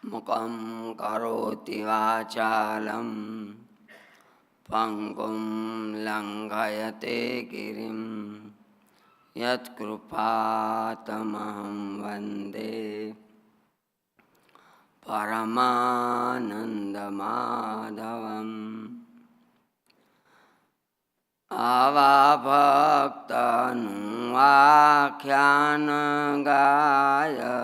મુખં કરોતિ વાચાલં પંગું લંઘયતે ગિરિં યત્કૃપાતમહં વંદે પરમાનંદમાધવમ. આવા ભક્તનું આખ્યાન ગાય,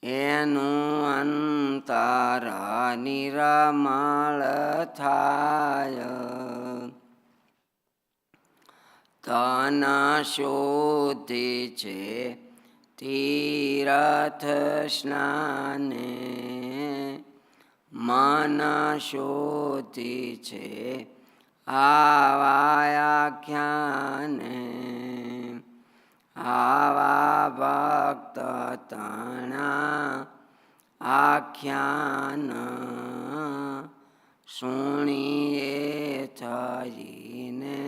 એનું અંતર નિર્મળ થાય. તન શુદ્ધિ છે તીર્થ સ્નાને, મન શુદ્ધિ છે આવા આખ્યાને. આવા ભક્ત તણા આખ્યાન સુણીએ થઈને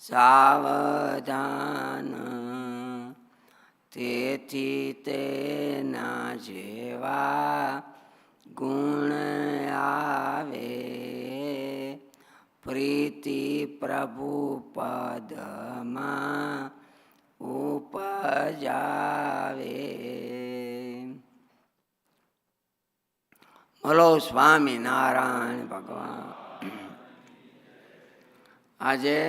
સાવધાન. તેથી તેના જેવા ગુણ આવે, પ્રીતિ પ્રભુ પદમાં ઉપજાવે. બોલો સ્વામિનારાયણ ભગવાન. આજે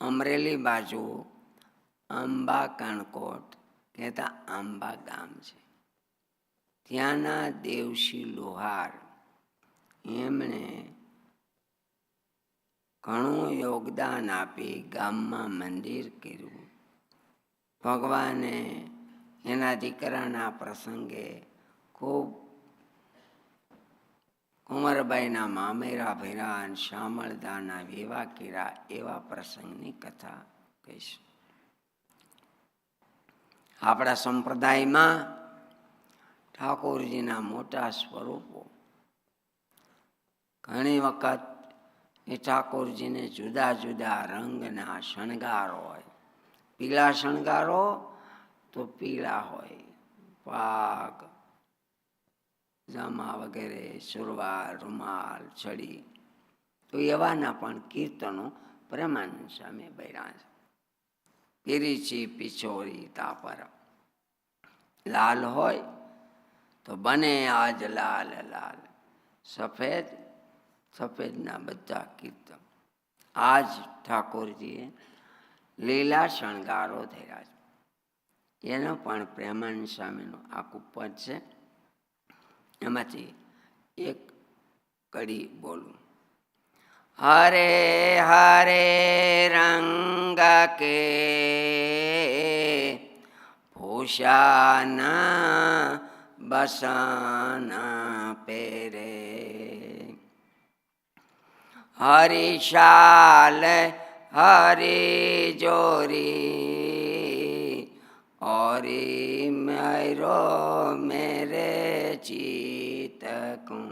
અમરેલી બાજુ આંબા કણકોટ કહેતા આંબા ગામ છે. ત્યાંના દેવશી લોહાર એમણે ઘણું યોગદાન આપી ગામમાં મંદિર કર્યું. ભગવાને એના દીકરાના પ્રસંગે ખૂબ કુંવરબાઈના મામેરા ભર્યા અને શામળદાના વિવાહ કર્યા. એવા પ્રસંગની કથા કહીશ. આપણા સંપ્રદાયમાં ઠાકોરજીના મોટા સ્વરૂપો, ઘણી વખત એ ઠાકોરજીને જુદા જુદા રંગના શણગાર હોય. પીળા શણગારો તો પીળા હોય, પાગ, જામા વગેરે, સુરવાલ, રૂમાલ, છડી. તો એવાના પણ કીર્તનો પ્રેમાનંદ સ્વામી બન્યા છે. પીરીચી પિછોરી તાપર લાલ હોય તો બને આજ લાલ લાલ. સફેદ સફેદના બધા કીર્તન. આજ ઠાકોરજીએ લીલા શણગારો થયા છે. એનો પણ પ્રેમાનંદ સ્વામીનો આખું પદ છે. એમાંથી એક કડી બોલું. હરે હરે રંગ કે ભૂષાના બસના પેરે, હરિશાલ હરી જોરી ઓરી મેરો મેરે ચિત કું.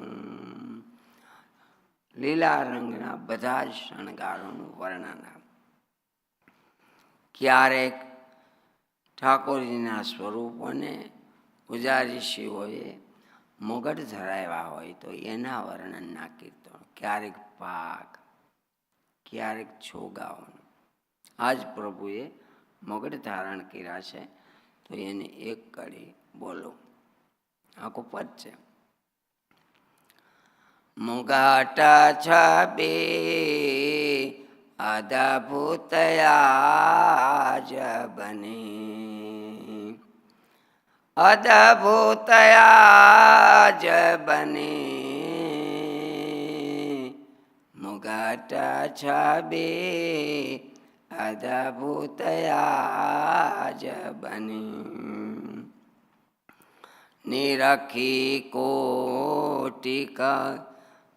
લીલા રંગના બધા જ શણગારોનું વર્ણન. ક્યારેક ઠાકોરજીના સ્વરૂપોને પૂજારીશ્રીઓએ મુગટ ધરાવ્યા હોય તો એના વર્ણનના કીર્તનો. ક્યારેક પાક, ક્યારેક છોગાઓનું. આજ પ્રભુએ મુગટ ધારણ કર્યા છે તો એને એક કડી બોલો. આખું પદ છે. મુગટ છબે અદભુતયા જ બને, અદભુતયા જ બને. મુગટ છબે અદભુતયા જ બને. નિરખી કોટિક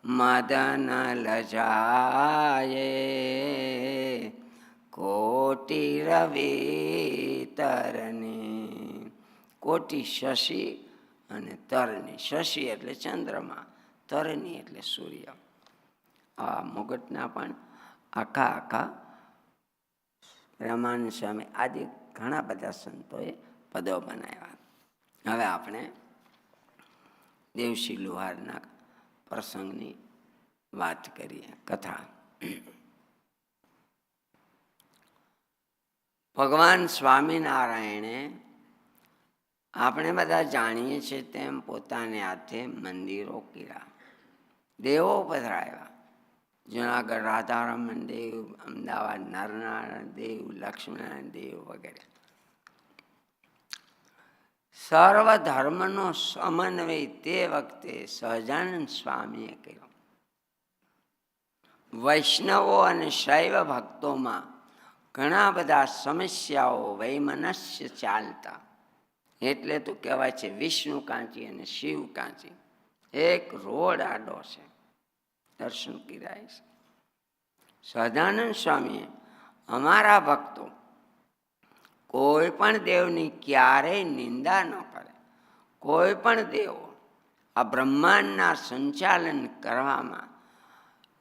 મદન લજાયે, કોટી રવિ તરની. કોટી શશી અને તરની. શશી એટલે ચંદ્રમા, તરની એટલે સૂર્ય. આ મુગટના પણ આખા પ્રેમાનંદ સ્વામી આદિ ઘણા બધા સંતોએ પદો બનાવ્યા. હવે આપણે દેવશી લુહારના પ્રસંગની વાત કરીએ. કથા. ભગવાન સ્વામિનારાયણે આપણે બધા જાણીએ છીએ તેમ પોતાને હાથે મંદિરો કર્યા, દેવો પધરાવ્યા. જુનાગઢ રાધારમણ દેવ, અમદાવાદ નરનારાયણ દેવ, લક્ષ્મીનારાયણ દેવ વગેરે. સર્વ ધર્મનો સમન્વય તે વખતે સહજાનંદ સ્વામીએ કર્યો. વૈષ્ણવો અને શૈવ ભક્તોમાં ઘણા બધા સમસ્યાઓ વૈમનસ્ય ચાલતા. એટલે તો કહેવાય છે વિષ્ણુ કાંચી અને શિવ કાંચી એક રોડ આડો છે. દર્શન કર્યા છે. સહજાનંદ સ્વામીએ અમારા ભક્તો કોઈ પણ દેવની ક્યારેય નિંદા ન કરે. કોઈ પણ દેવો આ બ્રહ્માંડના સંચાલન કરવામાં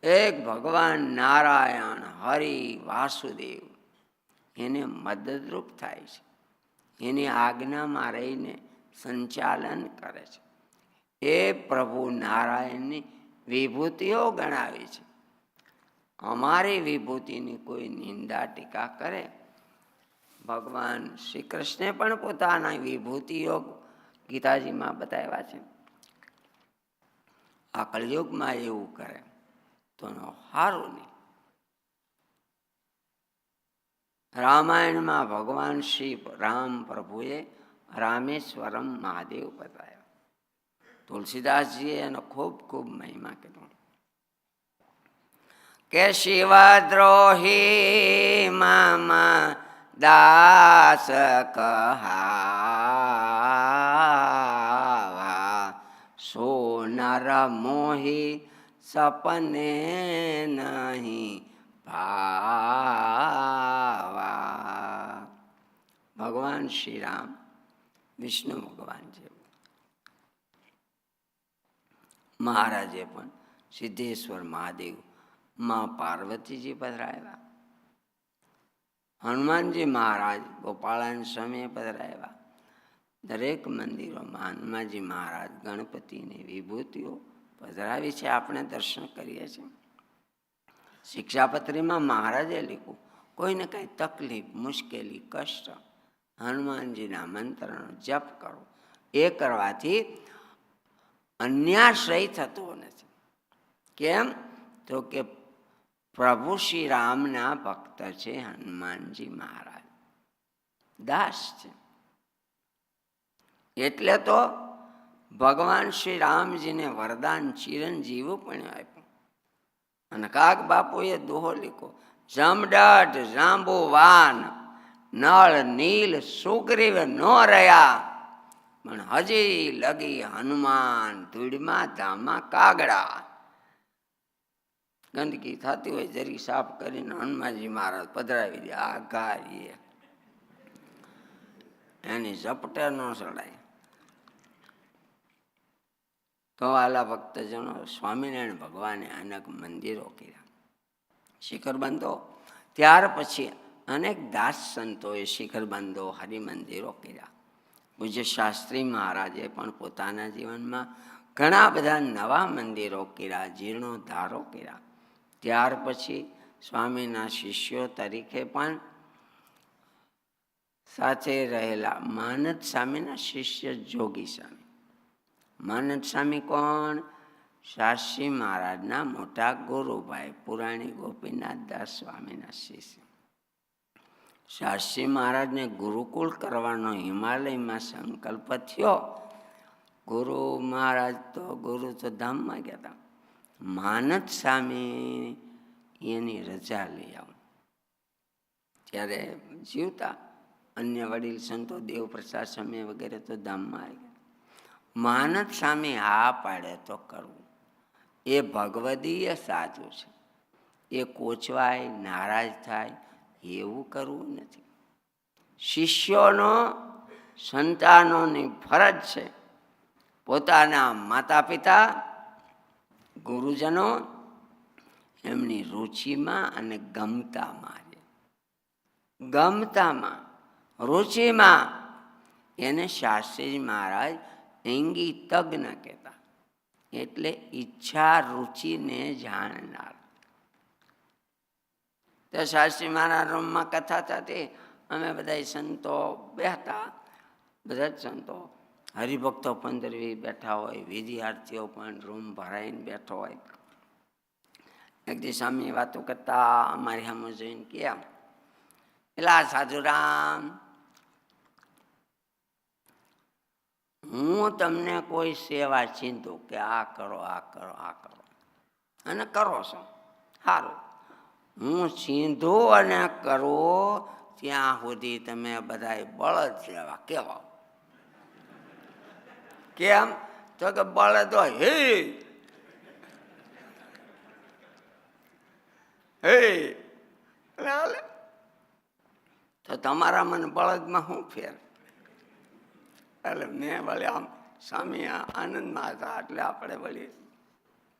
એક ભગવાન નારાયણ, હરિ, વાસુદેવ એને મદદરૂપ થાય છે. એની આજ્ઞામાં રહીને સંચાલન કરે છે. એ પ્રભુ નારાયણની વિભૂતિઓ ગણાવી છે. અમારી વિભૂતિની કોઈ નિંદા ટીકા કરે. ભગવાન શ્રી કૃષ્ણે પણ પોતાના વિભૂતિઓ ગીતાજીમાં બતાવ્યા છે. આ કળયુગમાં એવું કરે તો સારું નહીં. રામાયણમાં ભગવાન શ્રી રામ પ્રભુએ રામેશ્વરમ મહાદેવ બતાવ્યા. તુલસીદાસજીએ એનો ખૂબ ખૂબ મહિમા કીધો કે શિવદ્રોહી મમ દાસ કહાવા, સોનર મોહી સપને નહીં ભાવા. ભગવાન શ્રી રામ વિષ્ણુ ભગવાન છે. મહારાજે પણ સિદ્ધેશ્વર મહાદેવ, માં પાર્વતીજી પધરાવ્યા. હનુમાનજી મહારાજ ગોપાળાન સ્વામીએ પધરાવ્યા. દરેક મંદિરોમાં હનુમાનજી મહારાજ ગણપતિની વિભૂતિઓ પધરાવી છે. આપણે દર્શન કરીએ છીએ. શિક્ષાપત્રીમાં મહારાજે લખ્યું, કોઈને કંઈ તકલીફ, મુશ્કેલી, કષ્ટ, હનુમાનજીના મંત્રનો જપ કરો. એ કરવાથી અન્યાશ્રય થતો નથી. કેમ? તો કે પ્રભુ શ્રી રામના ભક્ત છે હનુમાનજી મહારાજ, દાસ છે. એટલે તો ભગવાન શ્રી રામજીને વરદાન ચિરંજીવું પણ આપ્યું. અને કાગ બાપુએ દોહો લીધો, જમડઢ જાંબુવાન નળ નીલ સુગ્રીવ નો રહ્યા, પણ હજી લગી હનુમાન ધૂળમાં ધામા કાગડા. ગંદકી થતી હોય જરી સાફ કરીને હનુમાનજી મહારાજ પધરાવી દે. આ ગાય એની ઝપટે ન ચડાય. તો આલા ભક્તજનો, સ્વામિનારાયણ ભગવાને અનેક મંદિરો કર્યા, શિખરબંધો. ત્યાર પછી અનેક દાસ સંતોએ શિખરબંધો, હરિમંદિરો કર્યા. પૂજ્ય શાસ્ત્રી મહારાજે પણ પોતાના જીવનમાં ઘણા બધા નવા મંદિરો કર્યા, જીર્ણોદ્ધારો કર્યા. ત્યાર પછી સ્વામીના શિષ્યો તરીકે પણ સાથે રહેલા માનદ સ્વામીના શિષ્ય જોગી સ્વામી. માનદ સ્વામી કોણ? શાસ્ત્રી મહારાજના મોટા ગુરુભાઈ, પુરાણી ગોપીનાથ દાસ સ્વામીના શિષ્ય. શાસ્ત્રી મહારાજને ગુરુકુળ કરવાનો હિમાલયમાં સંકલ્પ થયો. ગુરુ મહારાજ તો ધામમાં ગયા હતા. માનદ સ્વામી એની રજા લઈ આવો. ત્યારે જીવતા અન્ય વડીલ સંતો દેવપ્રસાદ સ્વામી વગેરે તો ધામમાં આવી ગયા. માનદ સ્વામી હા પાડે તો કરવું. એ ભગવદીય સાધુ છે. એ કોચવાય, નારાજ થાય એવું કરવું નથી. શિષ્યોનો, સંતાનોની ફરજ છે પોતાના માતા પિતા, ગુરુજનો એમની રુચિમાં અને ગમતામાં, રુચિમાં એને શાસ્ત્રીજી મહારાજ એંગી તજ્ઞ કહેતા, એટલે ઈચ્છા રુચિને જાણનાર. તો શાસ્ત્રી મહારાજ રૂમમાં કથા થતી, અમે બધા સંતો બેઠા, બધા જ સંતો, હરિભક્તો 15-20 બેઠા હોય, વિદ્યાર્થીઓ પણ રૂમ ભરાઈને બેઠો હોય. એક દિવસ અમે વાતો કરતા અમારી સામે જોઈને ક્યાં પેલા સાધુરામ, હું તમને કોઈ સેવા ચીંધું કે આ કરો આ કરો આ કરો અને કરો છો સારું, હું ચીંધું અને કરું ત્યાં સુધી તમે બધા બળદ જેવા કેવા. કેમ? તો કે બળદ હોય હે હે, તો તમારા મને બળદમાં શું ફેર? એટલે મેં વળી આમ સ્વામી આનંદમાં હતા એટલે આપણે વળી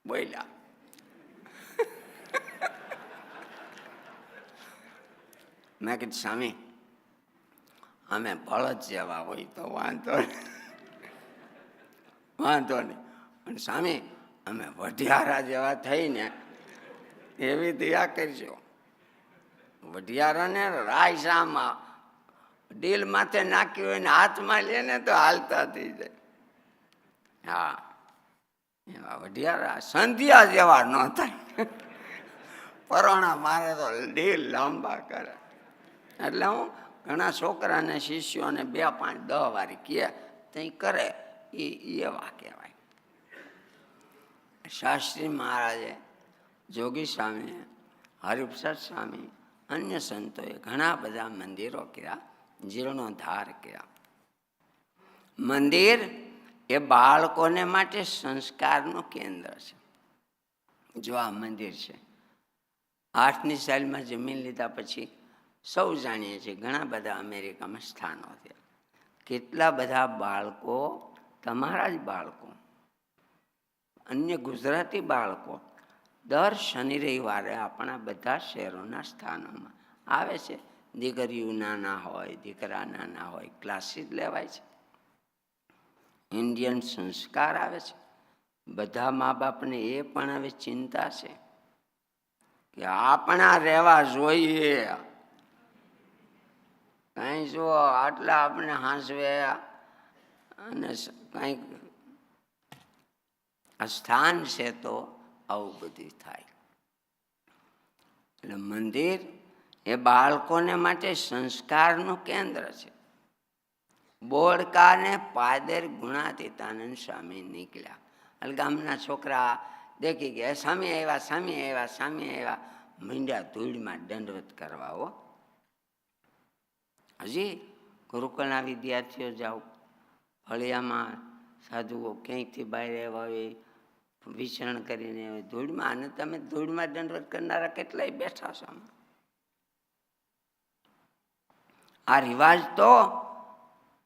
બોલ્યા. મેં કીધું સ્વામી અમે બળદ જેવા હોય તો વાંધો નહીં, પણ સ્વામી અમે વઢિયારા જેવા થઈને એવી દયા કરજો. વઢિયારાને રાયસામાં ડીલ માથે નાખ્યું હોય ને હાથમાં લે ને તો હાલતા થઈ જાય. હા, એવા વઢિયારા સંધ્યા જેવા ન થાય. પરોણા મારે તો ડીલ લાંબા કરે. એટલે હું ઘણા છોકરાને શિષ્યોને 2, 5, 10 વારી કહે તઈ કરે એ એવા કહેવાય. શાસ્ત્રી મહારાજે, જોગી સ્વામી, હરિપ્રસાદ સ્વામી, અન્ય સંતોએ ઘણા બધા મંદિરો કર્યા, જીર્ણોદ્ધાર કર્યા. મંદિર એ બાળકોને માટે સંસ્કારનું કેન્દ્ર છે. જો આ મંદિર છે, 8ની સાલમાં જમીન લીધા પછી સૌ જાણીએ છીએ ઘણા બધા અમેરિકામાં સ્થાનો થયા. કેટલા બધા બાળકો, તમારા જ બાળકો, અન્ય ગુજરાતી બાળકો દર શનિ રવિવારે આપણા બધા શહેરોના સ્થાનોમાં આવે છે. દીકરીઓ નાના હોય, દીકરા નાના હોય, ક્લાસીસ લેવાય છે. ઇન્ડિયન સંસ્કાર આવે છે. બધા મા બાપને એ પણ હવે ચિંતા છે કે આપણા રહેવા જોઈએ. કઈ જો આટલા આપણે હાંસવે અને કંઈક સ્થાન છે તો આવું બધું થાય. એટલે મંદિર એ બાળકોને માટે સંસ્કારનું કેન્દ્ર છે. બોળકાને પાદર ગુણાતીતાનંદ સ્વામી નીકળ્યા. એટલે ગામના છોકરા દેખી ગયા, સ્વામી આવ્યા, સ્વામી આવ્યા, સ્વામી આવ્યા, મીંડ્યા ધૂળમાં દંડવત કરવા. હો, હજી ગુરુકુળના વિદ્યાર્થીઓ જાઓ, ફળિયામાં સાધુઓ ક્યાંયથી બહાર આવ્યા હોય, વિચરણ કરીને ધૂળમાં, અને તમે ધૂળમાં દંડવત કરનારા કેટલાય બેઠા છો. આ રિવાજ તો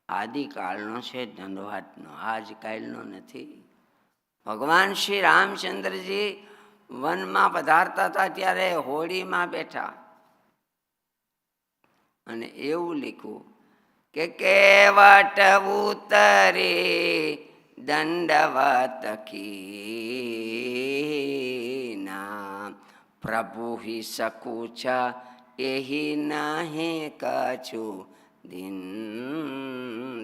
આદિકાળનો છે, દંડવતનો, આજકાલનો નથી. ભગવાન શ્રી રામચંદ્રજી વનમાં પધારતા હતા ત્યારે હોળીમાં બેઠા અને એવું લખ્યું કે કેવટ ઉતરી દંડવત કીના પ્રભુ હિ સકુચ એહી નહીં કછું દિન.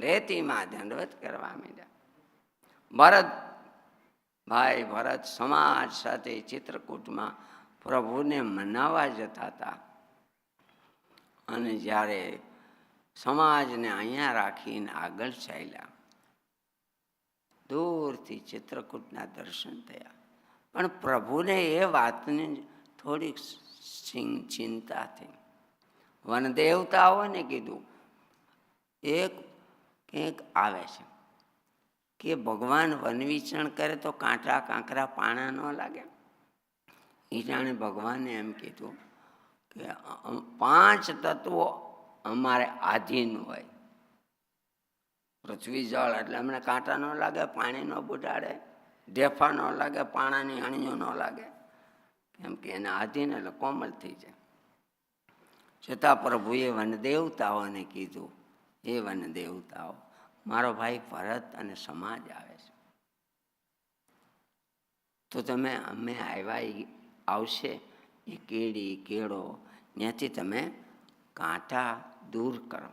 રેતીમાં દંડવત કરવા માંડ્યા. ભરત સમાજ સાથે ચિત્રકૂટમાં પ્રભુને મનાવવા જતા હતા અને જ્યારે સમાજને અહીંયા રાખીને આગળ ચાલ્યા, દૂરથી ચિત્રકૂટના દર્શન થયા. પણ પ્રભુને એ વાતની થોડીક ચિંતા થઈ. વનદેવતાઓને કીધું એક કંઈક આવે છે કે ભગવાન વનવિચરણ કરે તો કાંટા કાંકરા પાણા ન લાગે. એ જાણે ભગવાને એમ કીધું કે 5 તત્વો અમારે આધીન હોય. પૃથ્વી જળ એટલે અમને કાંટા ન લાગે, પાણી ન બુડાડે, ઢેફા ન લાગે, પાણાની અણીઓ ન લાગે, કેમ કે એના આધીન એટલે કોમલ થઈ જાય. છતાં પ્રભુએ વનદેવતાઓને કીધું, એ વનદેવતાઓ મારો ભાઈ ભરત અને સમાજ આવે છે. તો તમે અમે આવ્યા આવશે એ કેડી કેળો ત્યાંથી તમે કાંઠા દૂર કરો.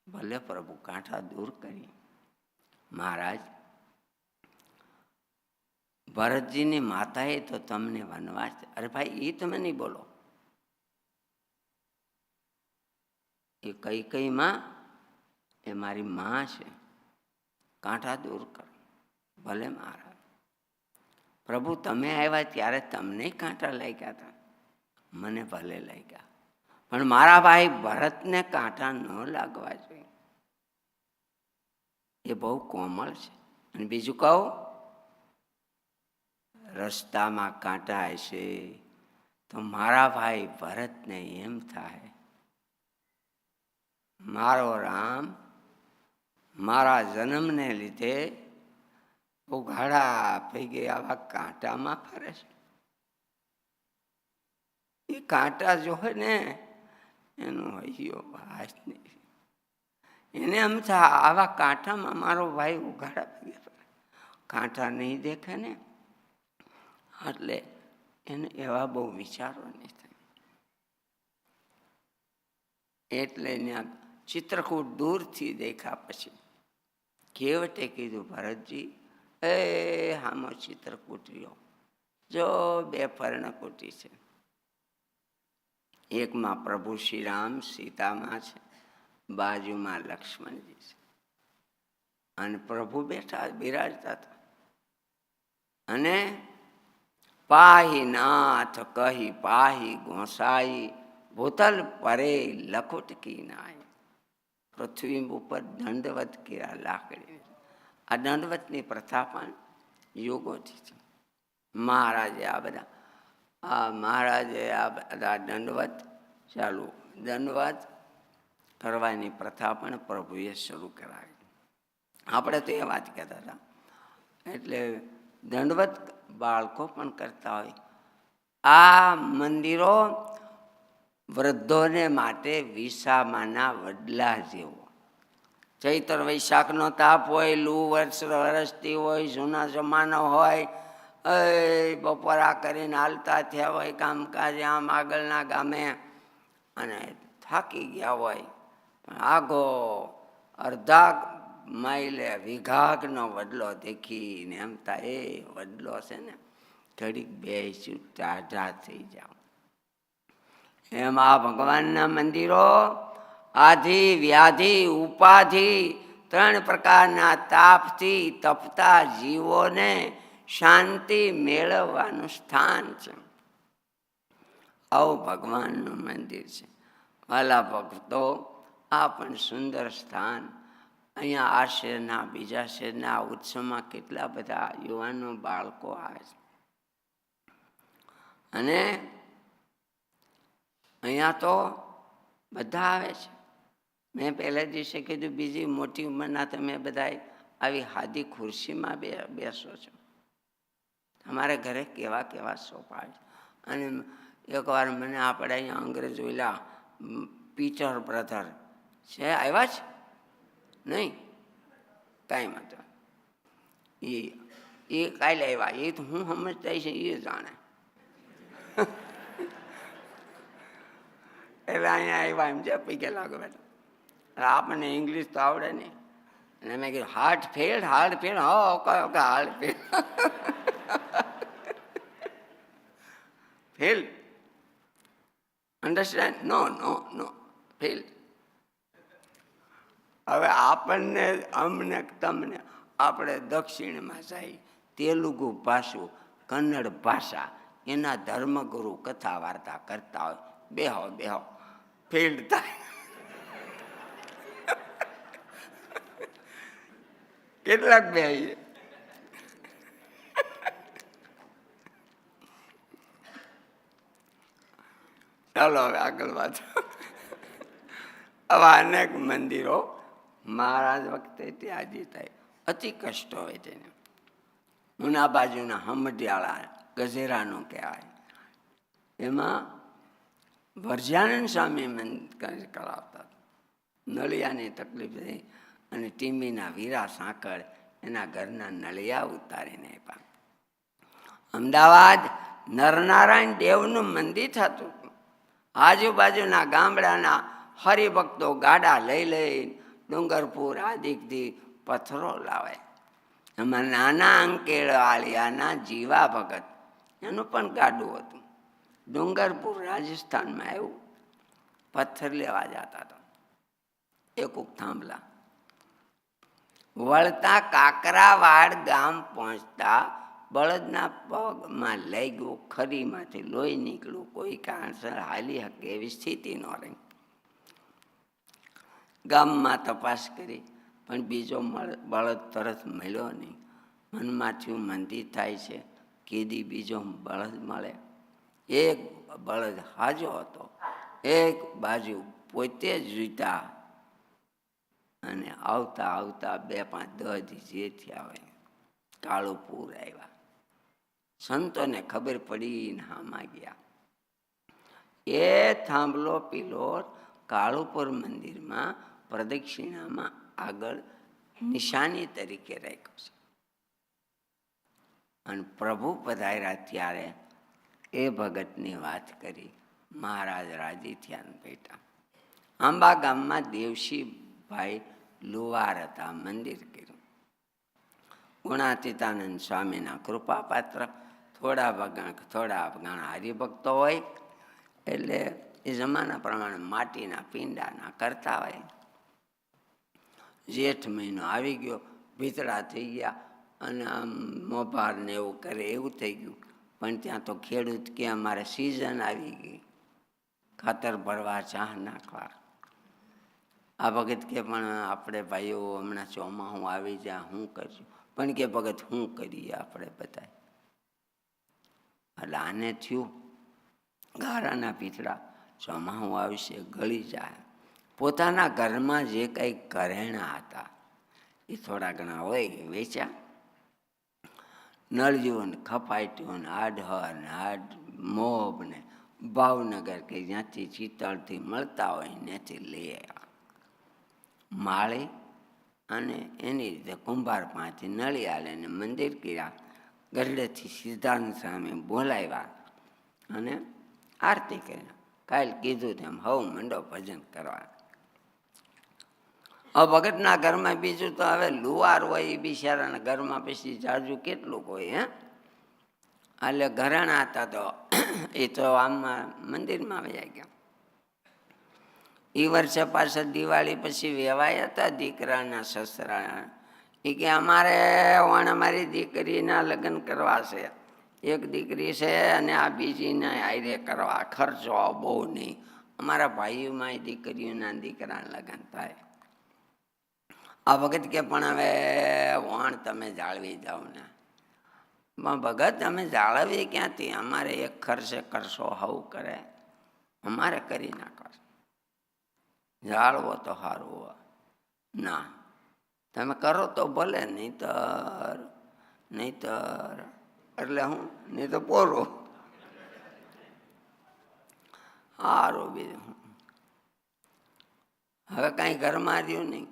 ભલે પ્રભુ કાંઠા દૂર કરી. મહારાજ ભરતજીની માતાએ તો તમને વનવાસ, અરે ભાઈ એ તમે નહીં બોલો, એ કઈ માં એ મારી માં છે. કાંઠા દૂર કરો. ભલે મહારાજ પ્રભુ તમે આવ્યા ત્યારે તમને કાંઠા લાગ્યા હતા, મને ભલે લાગ્યા, પણ મારા ભાઈ ભરતને કાંઠા ન લાગવા જોઈએ. એ બહુ કોમળ છે. અને બીજું કહું, રસ્તામાં કાંટા હશે તો મારા ભાઈ ભરતને એમ થાય મારો રામ મારા જન્મને લીધે ઉઘાડા પૈગે આવા કાંટામાં ફરે છે. એ કાંટા જોવે ને એનો હૈયો હાથ નહીં. એને એમ થાય આવા કાંટામાં મારો ભાઈ ઉઘાડા પૈગે ફરે. કાંટા નહીં દેખે ને એટલે એને એવા બહુ વિચારો નહીં થાય. એટલે ત્યાં ચિત્રકૂટ દૂરથી દેખા પછી કેવટે કીધું, ભરતજી એ હામો ચિત્રકૂટ રહ્યો, જો બે પર્ણકુટી છે. એકમાં પ્રભુ શ્રી રામ સીતામાં છે, બાજુમાં લક્ષ્મણજી છે, અને પ્રભુ બેઠા બિરાજતા હતા. અને પાહી નાથ કહી પાહી ગોસાઈ ભૂતલ પરે લખુટકી નાય. પૃથ્વી ઉપર દંડવત કર્યા લાકડી. આ દંડવતની પ્રથા પણ યુગોથી છે. મહારાજે આ બધા દંડવત ચાલુ, દંડવત કરવાની પ્રથા પણ પ્રભુએ શરૂ કરાવી. આપણે તો એ વાત કહેતા હતા. એટલે દંડવત બાળકો પણ કરતા હોય. આ મંદિરો વૃદ્ધોને માટે વિસામાના વડલા જેવો. ચૈત્ર વૈશાખનો તાપ હોય, લૂ વરસતી હોય, જૂના જમાનો હોય, બપોરા કરીને હાલતા થયા હોય કામકાજ આમ આગળના ગામે, અને થાકી ગયા હોય, પણ આગો અડધા માઇલે વિઘાગનો વડલો દેખીને એમ થાય એ વડલો છે ને ઘડીક બેસી ટાઢા થઈ જાવ. એમ આ ભગવાનના મંદિરો આધિ વ્યાધિ ઉપાધિ ત્રણ પ્રકારના તાપથી તપતા જીવોને શાંતિ મેળવવાનું સ્થાન છે. આવું ભગવાનનું મંદિર છે. વાલા ભક્તો, આ પણ સુંદર સ્થાન. અહીંયા આ શહેરના બીજા શહેરના ઉત્સવમાં કેટલા બધા યુવાનો બાળકો આવે છે. અને અહીંયા તો બધા આવે છે. મેં પહેલા દિવસે કીધું બીજી મોટી ઉંમરના તમે બધા આવી હાદી ખુરશીમાં બેસો છો. તમારે ઘરે કેવા કેવા સોફા છે. અને એકવાર મને આપણે અહીંયા અંગ્રેજ ઓલા પીટર બ્રધર છે આવ્યા છે નહીં કાંઈ વાંધો એ કાલે આવ્યા. એ તો હું સમજતા છે એ જાણે. એટલે અહીંયા આવ્યા એમ છે પૈકે લાગો બેટા. આપણને ઇંગ્લિશ તો આવડે નહીં. અને મેં કીધું heart fail okay heart fail fail understand no fail. હવે આપણને અમને તમને આપણે દક્ષિણમાં જાય તેલુગુ ભાષું કન્નડ ભાષા એના ધર્મગુરુ કથા વાર્તા કરતા હોય. બેહો ફેલ થાય. કેટલાક બે ચાલો હવે આગળ વાત. આવા અનેક મંદિરો મહારાજ વખતે ત્યાં જ થાય. અતિ કષ્ટ હોય તેને. ઉના બાજુના હમડિયાળા ગજેરાનું કહેવાય. એમાં વરજાનંદ સ્વામી કરાવતા. નળિયાની તકલીફ થઈ અને ટીંબીના વીરા સાંકળ એના ઘરના નળિયા ઉતારીને આપ્યા. અમદાવાદ નરનારાયણ દેવનું મંદિર થતું હતું. આજુબાજુના ગામડાના હરિભક્તો ગાડા લઈ લઈ ડુંગરપુર આદિકથી પથ્થરો લાવે. એમાં નાના અંકેળવાળિયાના જીવા ભગત એનું પણ ગાડું હતું. ડુંગરપુર રાજસ્થાનમાં આવ્યું, પથ્થર લેવા જતા હતા. એક થાંભલા વળતા કાકરાવાડ ગામ પહોંચતા બળદના પગમાં લઈ ગયું, ખરીમાંથી લોહી નીકળ્યું. કોઈ કારણસર હાલી શકે એવી સ્થિતિ ન રહી. ગામમાં તપાસ કરી પણ બીજો બળદ તરત મળ્યો નહીં. મનમાં થયું મંદિર થાય છે, કીધી બીજો બળદ મળે. એક બળદ હાજો હતો, એક બાજુ પોતે જ જીતા અને આવતા આવતા 2-5 10 જે થયા હોય કાળું પૂર આવ્યા. સંતોને ખબર પડી ને હામાં ગયા. એ થાંભલો પીલો કાળુપુર મંદિરમાં પ્રદક્ષિણામાં આગળ નિશાની તરીકે રાખ્યો છે. અને પ્રભુ પધાર્યા ત્યારે એ ભગતની વાત કરી. મહારાજ રાજી થયા બેઠા. આંબા ગામમાં દેવશીભાઈ લુવાર હતા, મંદિર કર્યું. ગુણાતીતાનંદ સ્વામીના કૃપાપાત્ર. થોડા ઘણા હરિભક્તો હોય એટલે એ જમાના પ્રમાણે માટીના પિંડાના કરતા હોય. જેઠ મહિનો આવી ગયો, ભીતળા થઈ ગયા અને આમ મોભાર ને એવું કરે એવું થઈ ગયું. પણ ત્યાં તો ખેડૂત કે અમારે સિઝન આવી ગઈ, ખાતર ભરવા, ચાહ નાખવા. આ ભગત કે પણ આપણે ભાઈઓ હમણાં ચોમાસું આવી જાય, શું કરશું? પણ કે ભગત શું કરીએ આપણે બધા. એટલે આને થયું ગારાના પીતળા, ચોમાસું આવશે ગળી જાય. પોતાના ઘરમાં જે કંઈ ઘરેણા હતા એ થોડા ઘણા હોય વેચ્યા. નળિયું ને ખપાટ્યું ને આઢહર ને મોબ ને ભાવનગર કે જ્યાંથી ચિત્તળથી મળતા હોય ત્યાંથી લઈ આવ્યા. માળી અને એની રીતે કુંભાર પાસેથી નળિયા લઈને મંદિર કર્યા. ગરડેથી સિદ્ધાંત સામે બોલાવ્યા અને આરતી કરી. કાલ કીધું તેમ હવ મંડો ભજન કરવા. હવે ભગતના ઘરમાં બીજું તો હવે લુવાર હોય એ બિચારાના ઘરમાં પછી જાજુ કેટલું હોય. એટલે ઘરેણા હતા તો એ તો આમાં મંદિરમાં વયા ગયા. એ વર્ષે પાછળ દિવાળી પછી વેવાય હતા દીકરાના સસરા. એ કે અમારે અમારી દીકરીના લગ્ન કરવા છે. એક દીકરી છે અને આ બીજીને હારે કરવા, ખર્ચો બહુ નહીં. અમારા ભાઈઓમાં દીકરીઓના દીકરાના લગ્ન થાય. આ ભગત કે પણ હવે વાણ તમે જાળવી જાઓ ને. ભગત અમે જાળવીએ ક્યાંથી? અમારે એક ખર્ચે કરશો હવું કરે, અમારે કરી નાખો. જાળવો તો સારું હોય. ના તમે કરો તો ભલે, નહીતર એટલે હું નહીં તો પોરું સારું. બીજું હવે કાંઈ ઘરમાં રહ્યું નહીં.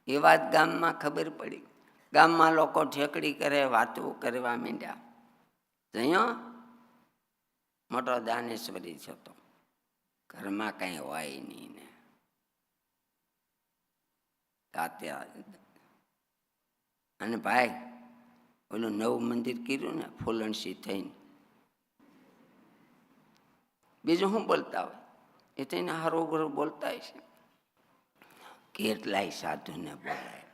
એ વાત ગામમાં ખબર પડી. ગામમાં લોકો ઠેકડી કરે, વાતો કરવા માંડ્યા. જયો મોટો દાનેશ્વરી થતો, ઘરમાં કાંઈ હોય નહીં ને. અને ભાઈ ઓલું નવું મંદિર કર્યું ને ફૂલણસી થઈને, બીજું શું બોલતા હોય એ થઈને હરોભરો બોલતા છે. કેટલાય સાધુને બોલાય,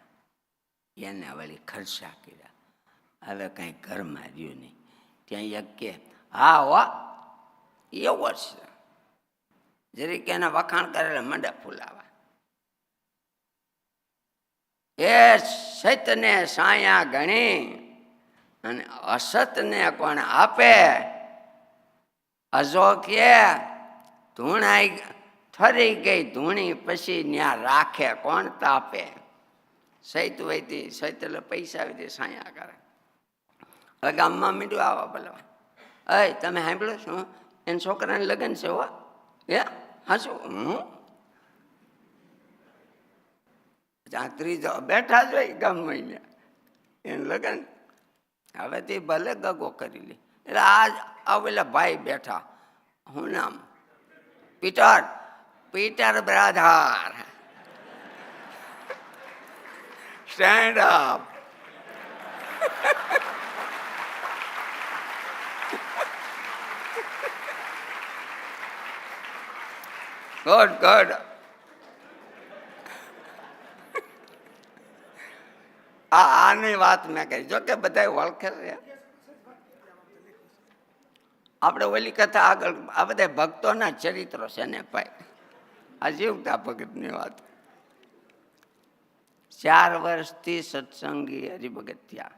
એને વળી ખર્ચા કર્યા. હવે કાંઈ ઘરમાં રહ્યું નહીં. ત્યાં એક કે હા હો એવો છે, જરીક એના વખાણ કરેલા મંડપ ફૂલાવા. એ સતને સાયા ગણી અને અસતને કોણ આપે. અજો કે ધૂણાઈ ઠરી ગઈ ધૂણી પછી ત્યાં રાખે કોણ તાપે. સૈત વૈતી સૈત એટલે પૈસા આવી દે સાયા કરે. હવે ગામમાં મીંડું આવા બોલવા, અય તમે સાંભળો શું એને છોકરાને લગ્ન છે હો? હે હા શું? ત્યાં ત્રીજો બેઠા જ હોય ગામમાં એને લગન. હવે તે ભલે ગગો કરી લે. એટલે આ પેલા ભાઈ બેઠા, શું નામ? Peter. Peter brother, stand up. Good good. આની વાત મેં કહી, જો કે બધા ઓળખે છે. આપણે ઓલી કથા આગળ, આ બધા ભક્તોના ચરિત્રો છે ને ભાઈ, આ જીવતા ભગતની વાત. 4 વર્ષથી સત્સંગી હરિભગત થયા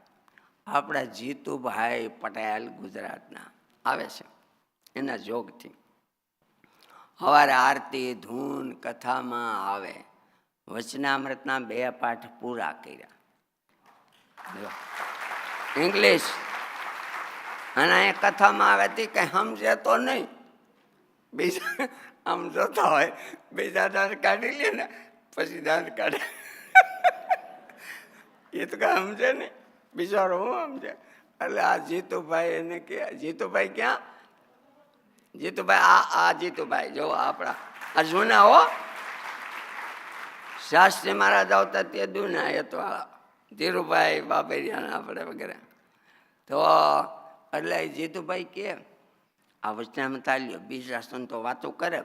આપણા જીતુભાઈ પટેલ, ગુજરાતના આવે છે એના જોગથી. સવારે આરતી ધૂન કથામાં આવે. વચનામૃતના 2 પાઠ પૂરા કર્યા ઇંગ્લિશ. અને એ કથામાં આવે તે કઈ સમજે તો નહીં. બીજા આમ જોતા હોય, બીજા દાંત કાઢી લે ને પછી દાંત કાઢે. એ તો કઈ સમજે નહીં, બિચારો હું સમજે. એટલે આ જીતુભાઈ એને કે, જીતુભાઈ ક્યાં? જીતુભાઈ આ જીતુભાઈ જો આપણા આ જૂના હો, શાસ્ત્રી મહારાજ આવતા તે દૂના. એ તો ધીરુભાઈ બાબરિયા આપણે વગેરે. તો એટલે જીતુભાઈ કે આ વચનામૃત લ્યો, બીજા સંતો વાતો કરે,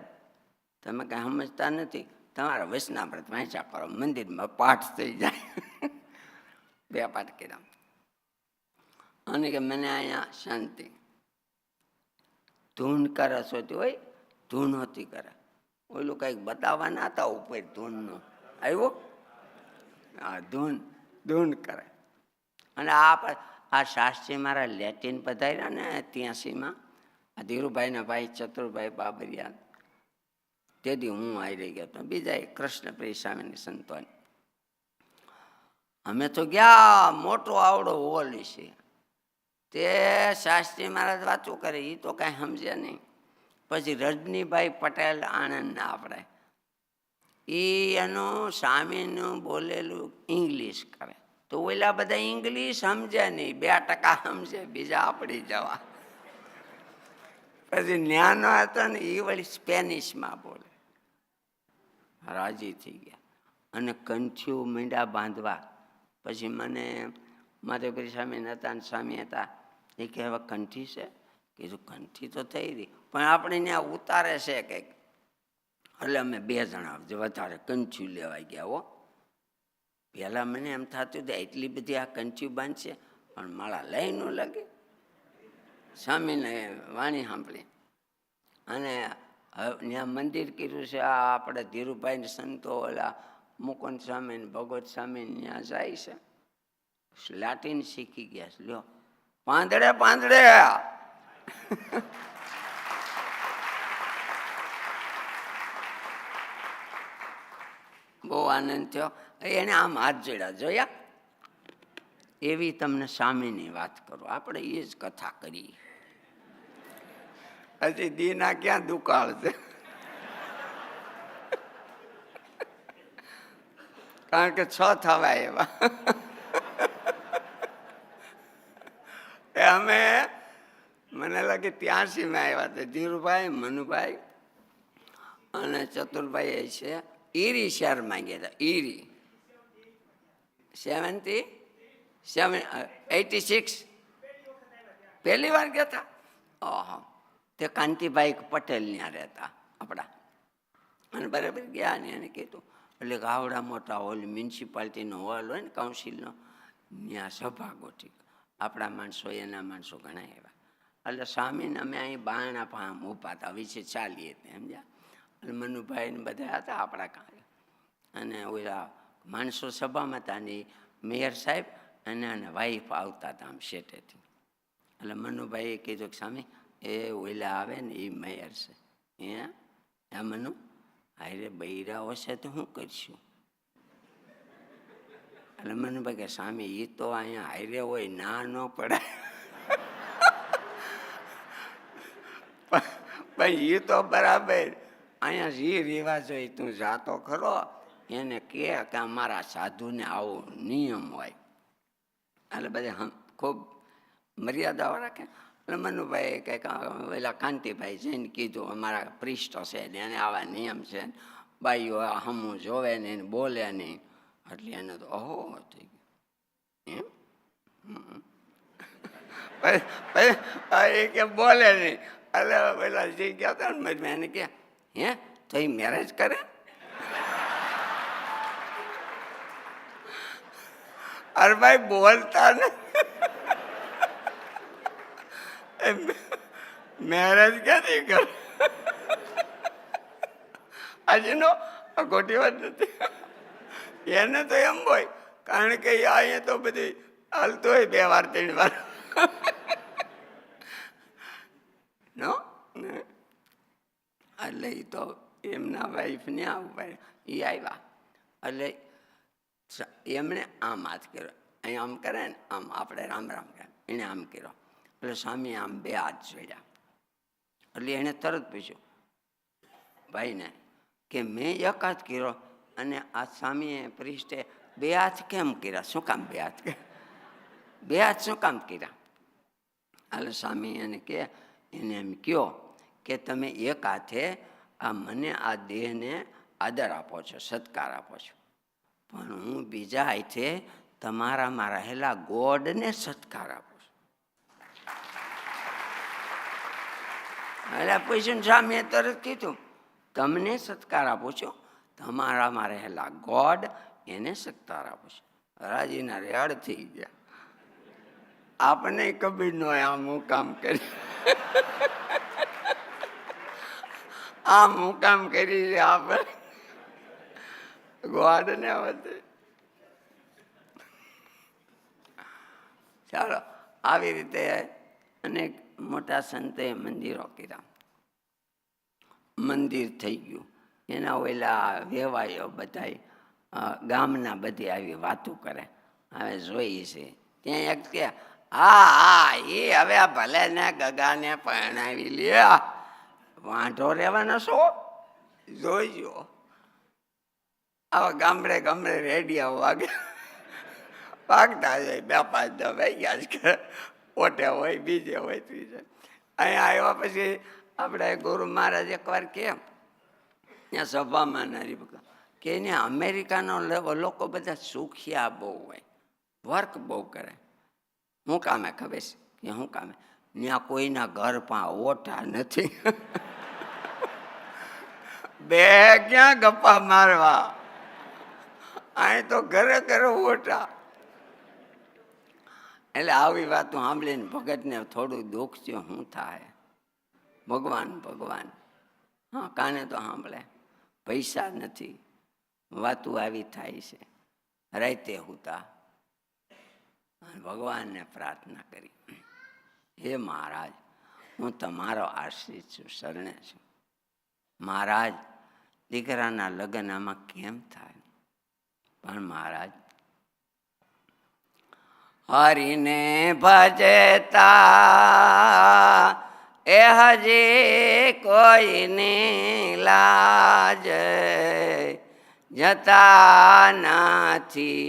તમે કઈ સમજતા નથી, તમારા વચનામૃત વાંચ્યા કરો, મંદિરમાં પાઠ થઈ જાય. 2 પાઠ કર્યા. અને કે મને અહીંયા શાંતિ. ધૂન કરે સોતી હોય, ધૂન હોતી કરે. ઓલું કંઈક બતાવવાના હતા ઉપર ધૂનનું આવ્યો. હા ધૂન કરે. અને આ શાસ્ત્રી મારા લેટિન પધાર્યા ને 83માં, આ ધીરુભાઈના ભાઈ ચતુરભાઈ બાબરિયા, તેથી હું આવી ગયો હતો. બીજા કૃષ્ણપ્રિય સ્વામીની સંતોની. અમે તો ગયા, મોટો આવડો હોલ છે. તે શાસ્ત્રી મહારાજ વાતું કરે, એ તો કાંઈ સમજે નહીં. પછી રજનીભાઈ પટેલ આણંદના આપણે, એ એનું સ્વામીનું બોલેલું ઇંગ્લિશ કરે. તો ઓલા બધા ઇંગ્લિશ સમજે નહીં, 2% સમજે, બીજા આપણી જવા. પછી ન્યાનો હતો ને એ વળી સ્પેનિશમાં બોલે. રાજી થઈ ગયા અને કંઠિયું મીંડા બાંધવા. પછી મને માધવગીરી સ્વામી હતા ને સ્વામી હતા, એ કે હવે કંઠી છે? કીધું કંઠી તો થઈ રહી, પણ આપણે ત્યાં ઉતારે છે કંઈક. એટલે અમે 2 જણા વધારે કંઠિયું લેવા ગયા હો. પહેલાં મને એમ થતું હતું એટલી બધી આ કંઠિયું બાંધશે, પણ મારા લઈ ન લાગે. સ્વામીને વાણી સાંભળી અને ત્યાં મંદિર કર્યું છે. આ આપણે ધીરુભાઈ સંતો ઓલા મુકુંદ સ્વામી ને ભગવત સ્વામી ત્યાં જાય છે. લાટીન શીખી ગયા છે. લ્યો પાંદડે પાંદડે. બહુ આનંદ થયો. એને આમ હાથ જોડ્યા, જોયા? એવી તમને સ્વામીની વાત કરો, આપણે એ જ કથા કરી. હજી દીના ક્યાં દુકાળ છે? કારણ કે 6 થવા એવા. અમે મને લાગે 83માં આવ્યા હતા. ધીરુભાઈ, મનુભાઈ અને ચતુરભાઈ છે. ઈરી શહેરમાં ગયા હતા. ઈરી 86 પહેલી વાર ગયા હતા. ઓહો. તે કાંતિભાઈ પટેલ ત્યાં રહેતા આપણા. અને બરાબર ગયા ને એને કીધું. એટલે ગાવડા મોટા હોલ, મ્યુનિસિપાલિટીનો હોલ હોય ને કાઉન્સિલનો, ત્યાં સભા ગોઠવી. આપણા માણસો, એના માણસો ઘણા એવા. એટલે સ્વામીને અમે અહીં બારણા પામ ઊભા હતા, વિશે ચાલીએ સમજ્યા. અને મનુભાઈ ને બધા હતા આપણા કાંઈ. અને ઓલા માણસો સભામાં હતા ને મેયર સાહેબ અને એના વાઈફ આવતા હતા આમ શેટેથી. એટલે મનુભાઈએ કીધું કે સ્વામી એ ઓલા આવે ને એ મેયર છે. એ મનુ હારે બૈરાઓ છે તો શું કરશું? એટલે મનુભાઈ કે સ્વામી એ તો અહીંયા હારે હોય, ના ન પડે. પણ એ તો બરાબર અહીંયા જે રિવાજ હોય તું જાતો ખરો. એને કહે કે અમારા સાધુને આવો નિયમ હોય, એટલે બધા ખૂબ મર્યાદાઓ રાખે. એટલે મનુભાઈ કંઈક પેલા કાંતિભાઈ જઈને કીધું અમારા પ્રિસ્ટ છે ને એને આવા નિયમ છે, બાઈઓ હમું જોવે ને એને બોલે નહીં. એટલે એને તો અહો થઈ ગયું એમ એ કે બોલે નહીં. એટલે પેલા જઈ ગયા હતા ને એને કે હે તો એ મેરેજ કરે? અરે ભાઈ બોલતા ને મેરેજ ક્યાંથી કરે? આજે નો ખોટી વાત નથી. એને તો એમ હોય, કારણ કે અહીંયા તો બધી હાલતું હોય 2 વાર 3 વાર નો. એટલે એ તો એમના વાઈફને આવું એ આવ્યા એટલે એમણે આમ હાથ કર્યો, અહીં આમ કરે ને આમ આપણે રામ રામ કરે, એણે આમ કર્યો. એટલે સ્વામી આમ 2 હાથ જોડ્યા. એટલે એણે તરત પૂછ્યું ભાઈને કે મેં 1 હાથ કર્યો અને આ સ્વામીએ પ્રિસ્ટે 2 હાથ કેમ કર્યા? શું કામ 2 હાથ કર્યા? 2 હાથ શું કામ કર્યા? એટલે સ્વામી એને કે એને એમ કહો કે તમે 1 હાથે આ મને આ દેહને આદર આપો છો, સત્કાર આપો છો, પણ હું બીજા હાથે તમારામાં રહેલા ગોડને સત્કાર આપું છું. એટલે પૂછ્યું સ્વામીએ તરત કીધું તમને સત્કાર આપું છું, તમારામાં રહેલા ગોડ એને સત્કાર આપું છું. રાજીના રેડ થઈ ગયા. આપણે કબીર નો આમ હું કામ કરી આમ હું કામ કરી આપણે ગોડ ને વધે. ચાલો આવી રીતે અનેક મોટા સંતે મંદિરો કર્યા. મંદિર થઈ ગયું, એના ઓલા વેવાયો બધા ગામના બધી આવી વાતો કરે. હવે જોઈ છે ત્યાં એક કે હા હા એ હવે આ ભલે ને ગગાને પરણાવી લે, વાંઢો રહેવાનો છો જોઈજો. આવા ગામડે ગામડે રેડિયા વાગે વાગતા જાય, 2-5 દા વાગ્યા જ કરે. ઓટે હોય, બીજે હોય, ત્રીજે. અહીંયા આવ્યા પછી આપણે ગુરુ મહારાજ એકવાર કેમ ત્યાં સભામાં કે એને અમેરિકાનો લોકો બધા સુખિયા બહુ હોય, વર્ક બહુ કરે. શું કામે ખબર છે કે શું કામે? ત્યાં કોઈના ઘર પણ ઓટા નથી. 2 ક્યાં ગપ્પા મારવા, અહીં તો ઘરે ઘરે ઓટા. એટલે આવી વાતો સાંભળીને ભગતને થોડું દુઃખ થયું. શું થાય? ભગવાન ભગવાન હા કાને તો સાંભળે, પૈસા નથી, વાતું આવી થાય છે. રાતે હુતા ભગવાનને પ્રાર્થના કરી, હે મહારાજ હું તમારો આશ્રિત છું, શરણે છું. મહારાજ દીકરાના લગ્ન આમાં કેમ થાય? પણ મહારાજ હરિને ભજતા એ હજી કોઈની લાજ જતા નથી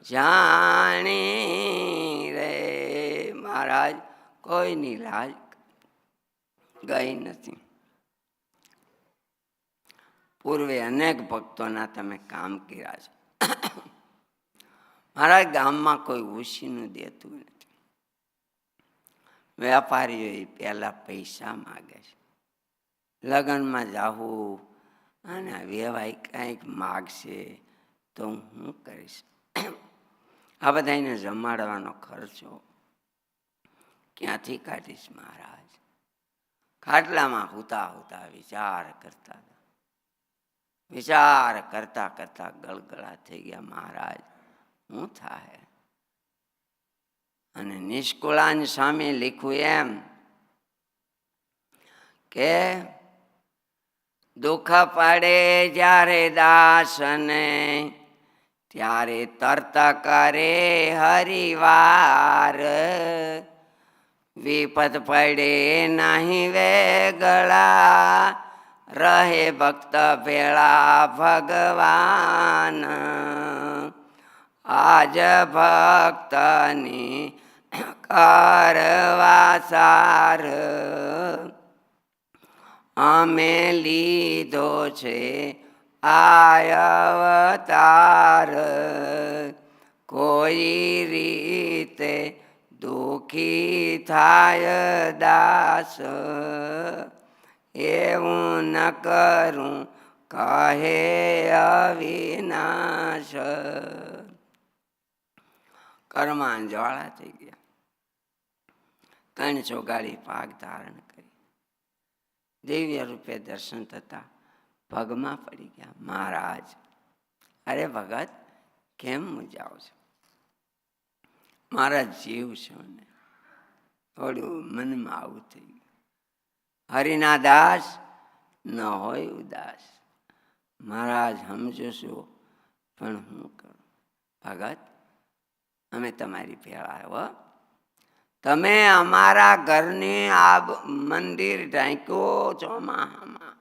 જાણી રે. મહારાજ કોઈની લાજ ગઈ નથી. પૂર્વે અનેક ભક્તોના તમે કામ કર્યા છે. મારા ગામમાં કોઈ ઉછીનું દેતું નથી. વેપારીઓ પહેલા પૈસા માગે છે. લગ્નમાં જાવું અને વેવાય કંઈક માગશે તો હું કરીશ? આ બધાને જમાડવાનો ખર્ચો ક્યાંથી કાઢીશ? મહારાજ ખાટલામાં હુતા હુતા વિચાર કરતા હતા. વિચાર કરતા કરતા ગળગળા થઈ ગયા. મહારાજ શું થાય? અને નિષ્કુળાની સામે લખ્યું એમ કે દુઃખ પડે જ્યારે દાસને ત્યારે તર્ત કરે હરિવાર, વિપત પડે નહીં વેગળા રહે ભક્ત ભેળા ભગવાન. આજ ભક્તની કરવા સાર અમે લીધો છે આ અવતાર. કોઈ રીતે દુઃખી થાય દાસ એવું ન કરું કહે અવિનાશ. કર્મા જ્વાળા થઈ ગયા. ત્રણ ચોગાડી પાક ધારણ કરી દિવ્ય રૂપે દર્શન થતા પગમાં પડી ગયા. મહારાજ, અરે ભગત, કેમ મૂંઝાવ છો? મારા જીવ છો ને. થોડું મનમાં આવું થઈ ગયું. હરિના દાસ ન હોય ઉદાસ. મહારાજ સમજો છો, પણ હું કરું? ભગત, અમે તમારી ભેળા હો. તમે અમારા ઘરની આ મંદિર ઢાંક્યો ચોમાહામાં.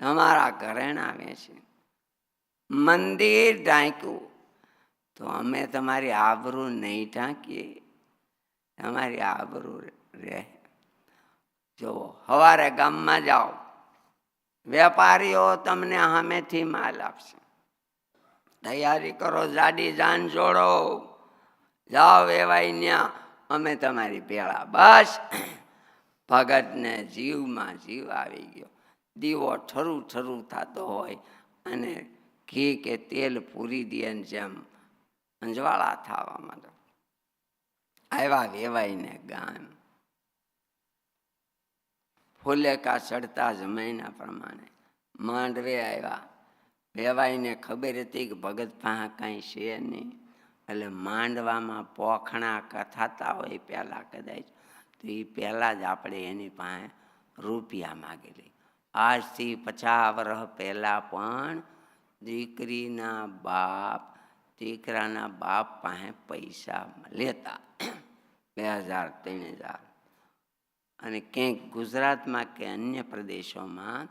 તમારા ઘરેણા વેચે મંદિર ઢાંક્યું તો અમે તમારી આબરૂ નહીં ઢાંકીએ? તમારી આબરૂ રહે. જો સવારે ગામમાં જાઓ, વેપારીઓ તમને સામેથી માલ આપશે. તૈયારી કરો, જાડી જાન જોડો, જાઓ વેવાઈ ન્યા, અમે તમારી ભેળા. બસ ભગતને જીવમાં જીવ આવી ગયો. દીવો ઠરું ઠરું થતો હોય અને ઘી કે તેલ પૂરી દે જેમ અંજવાળા થવા માંડો. આવ્યા વેવાઈને ગામ. ફૂલેકા ચડતા જમાઈના પ્રમાણે માંડવે આવ્યા. વેવાઈને ખબર હતી કે ભગત પાસે કાંઈ છે નહીં, એટલે માંડવામાં પોખણા થતા હોય પહેલાં કદાચ, તો એ પહેલાં જ આપણે એની પાસે રૂપિયા માગી લઈ. આજથી 50 વર્ષ પહેલાં પણ દીકરીના બાપ દીકરાના બાપ પાસે પૈસા લેતા 2000 3000. અને ક્યાંક ગુજરાતમાં કે અન્ય પ્રદેશોમાં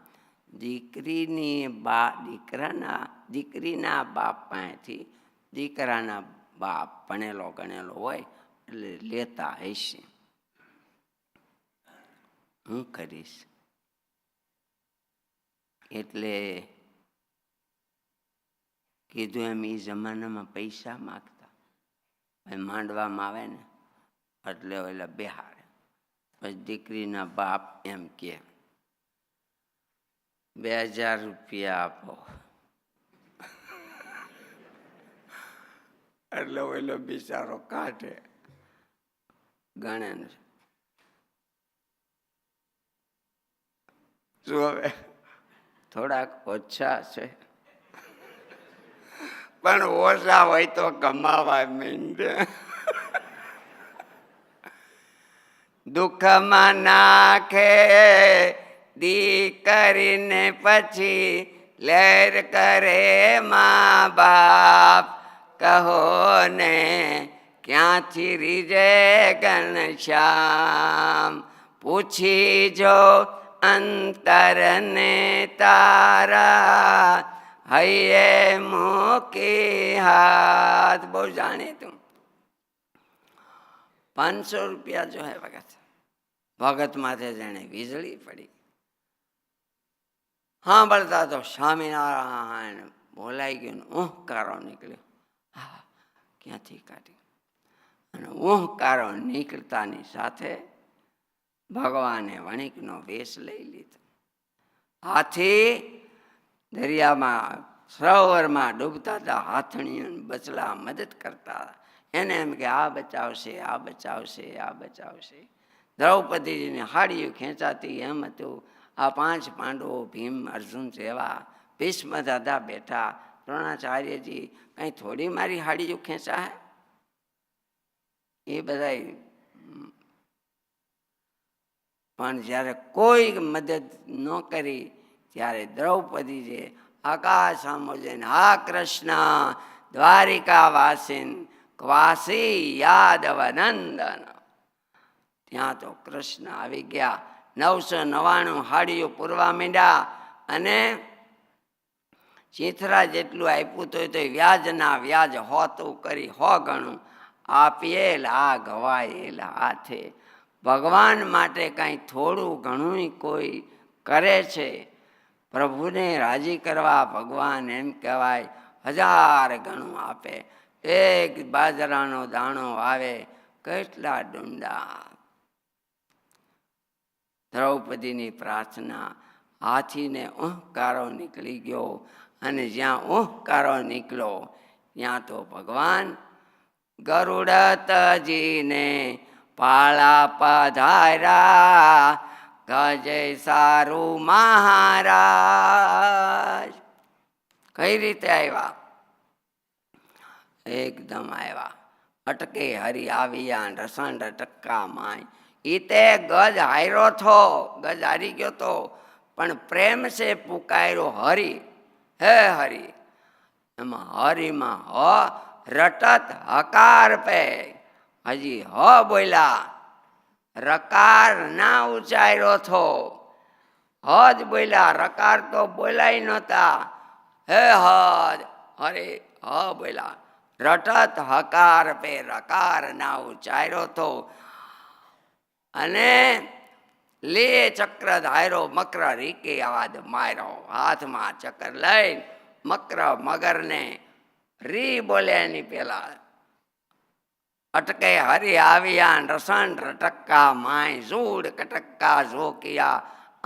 દીકરીના બાપ પાસેથી દીકરાના બાપ ભણેલો ગણેલો હોય એટલે લેતા હશે. હું કરીશ એટલે કીધું એમ એ જમાનામાં પૈસા માગતા. માંડવામાં આવે ને એટલે ઓલા બેહાડે. પછી દીકરીના બાપ એમ કે 2000 રૂપિયા આપો. એટલે ઓલો બિચારો કાઢે ગણે ને શું હવે થોડાક ઓછા છે, પણ ઓછા હોય તો કમાવા માંડે. દુઃખમાં નાખે દીકરીને પછી લહેર કરે મા બાપ. કહો ને ક્યાંથી રીજે ઘનશ્યામ. પૂછી જો અંતરને તારા હૈયે મૂકી હાથ. બહુ જાણીતું. 500 રૂપિયા જો હે ભગત. ભગત માથે જાણે વીજળી પડી. સાંભળતા તો સ્વામિનારાયણ બોલાઈ ગયું. ઊંહકારો નીકળ્યો. હા, ક્યાંથી કાઢી? અને ઊંહકારો નીકળતાની સાથે ભગવાને વણિકનો વેશ લઈ લીધો. હાથી દરિયામાં સરોવરમાં ડૂબતા હતા. હાથણીઓ બચલા મદદ કરતા. એને એમ કે આ બચાવશે, આ બચાવશે, આ બચાવશે. દ્રૌપદીજીની હાડીઓ ખેંચાતી એમ હતું. આ 5 પાંડવો ભીમ અર્જુન જેવા ભીષ્મ દાદા બેઠા. દ્રોણાચાર્યજી કંઈ થોડી મારી હાડીઓ ખેંચા હે? એ બધા પણ જ્યારે કોઈ મદદ ન કરી ત્યારે દ્રૌપદીજીએ આકાશ સામો જઈને હા કૃષ્ણ દ્વારિકા વાસીન ક્વાસી યાદવ નંદન. ત્યાં તો કૃષ્ણ આવી ગયા 999 હાડીઓ પૂરવા માંડ્યા અને ચીથરા જેટલું આપ્યું તો વ્યાજના વ્યાજ હોતું કરી 100 ગણું આપીએલ આ ગવાયેલ હાથે. ભગવાન માટે કાંઈ થોડું ઘણું કોઈ કરે છે, પ્રભુને રાજી કરવા ભગવાન એમ કહેવાય 1000 ગણું આપે. એક બાજરાનો દાણો આવે કેટલા ડુંડા. દ્રૌપદીની પ્રાર્થના, હાથીને ઉહકારો નીકળી ગયો અને જ્યાં ઉહકારો નીકળ્યો ત્યાં તો ભગવાન ગરુડતજીને પાળા પધાર્યા. ગજય સારું મહારાજ. કઈ રીતે આવ્યા? એકદમ આવ્યા. અટકે હરી આવ્યા રસંડ ટક્કા માય. ઈતે ગજ હાર્યો થો, ગજ હારી ગયો તો, પણ પ્રેમ સે પુકાર્યો હરી, હે હરી. એમાં હરીમાં હ રટત હકાર પે હજી હ બોલ્યા, રકાર ના ઉચ્ચાર્યો થો, હ જ બોલ્યા, રકાર તો બોલાય નહોતા. હે હદ હરે હ બોલ્યા, રટત હકાર પે રકાર ના ઉચ્ચાર્યો થો. અને લે ચક્ર ધાર્યો મકર રીકે આદ માર્યો. હાથમાં ચક્ર લઈ મકર મગરને રી બોલે એની પેલા અટકે હરી આવ્યા રસન રટક્કા માય. ઝૂડ કટક્કા ઝોકિયા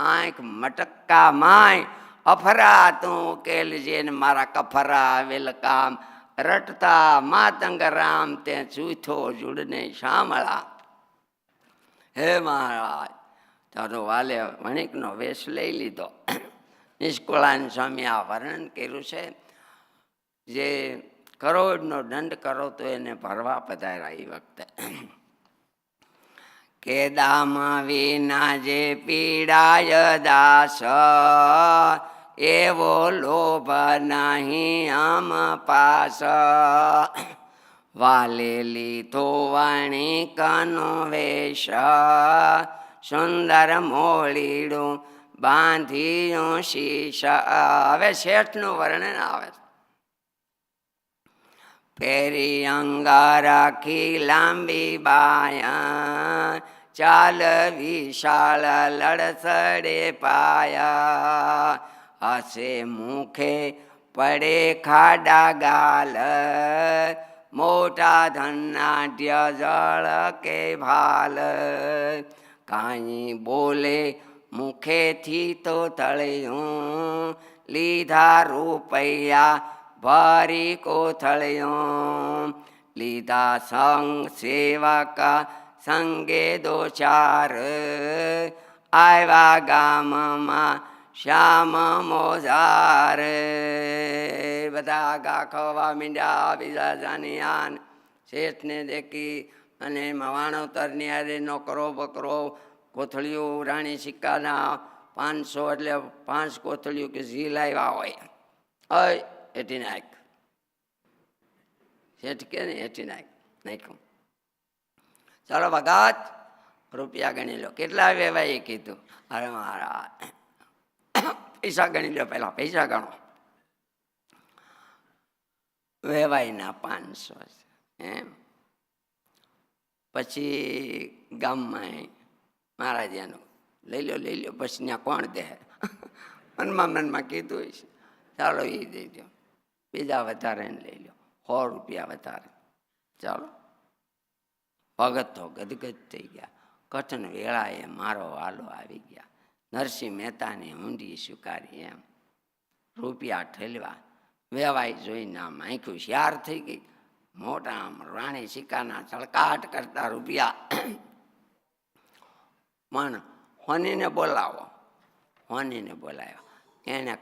આંખ મટક્કા માય. અફરા તું કેલજે ને મારા કફરા વેલકામ. રટતા માતંગ રામ તે ચૂથો જુડને શામળા. હે મહારાજ, તારો વાલે વણિકનો વેશ લઈ લીધો. નિષ્કુળાન સ્વામી આ વર્ણન કર્યું છે. જે કરોડનો દંડ કરો તો એને ભરવા પધાર્યા એ વખતે. કે દામા વિના જે પીડાય દાસ, એવો લોભ નહીં આમ પાસ. વાલે લીધો વણિકનો વેશ, સુંદર મોળીડું બાંધ્યું શીશ. હવે શેઠનું વર્ણન આવે. પેરી અંગા રાખી લાંબી બાયા, ચાલ વિશાળ લડસડે પાયા. હસે મુખે પડે ખાડા ગાલ, મોટા ધનાઢ્ય જળ કે ભાલ. કાંઈ બોલે મુખેથી તો તળિયું, લીધા રૂપૈયા ભરી કોથળિયું. લીધા સંગ સેવકા સંગે દો ચાર, આવ્યા ગામમાં શ્યામ મોજાર. બધા ગા ખવા મીંડ્યા. બીજા જાનિયાન શેઠને દેખી અને વાણોતરની આરે નોકરો બકરો કોથળીઓ રાણી સિક્કાના 500 એટલે 5 કોથળીઓ કે ઝી લાવ્યા હોય. એટી નાખ શેઠ કે ને એટી નાખ્યું. ચાલો ભગત રૂપિયા ગણી લો. કેટલા વેવાય કીધું? અરે મારા પૈસા ગણી લો, પેલા પૈસા ગણો. વેવાયના 500 એમ. પછી ગામમાં મહારાજાનું લઈ લો પછી ત્યાં કોણ દે? મનમાં કીધું છે, ચાલો એ દઈ દો. બીજા વધારે લઈ લો, 100 રૂપિયા વધારે. ચાલો ભગત તો ગદગદ થઈ ગયા. કઠન વેળાએ મારો વાલો આવી ગયા. નરસિંહ મહેતાની ઊંડી સ્વીકારી એમ. રૂપિયા ઠેલવા. વેવાય જોઈને આમ આંખ્યું શ્યાર થઈ ગઈ. મોટા રાણી સિક્કાના ચળકાટ કરતા રૂપિયા. પણ હોનીને બોલાવો. હોનીને બોલાવ્યો. એને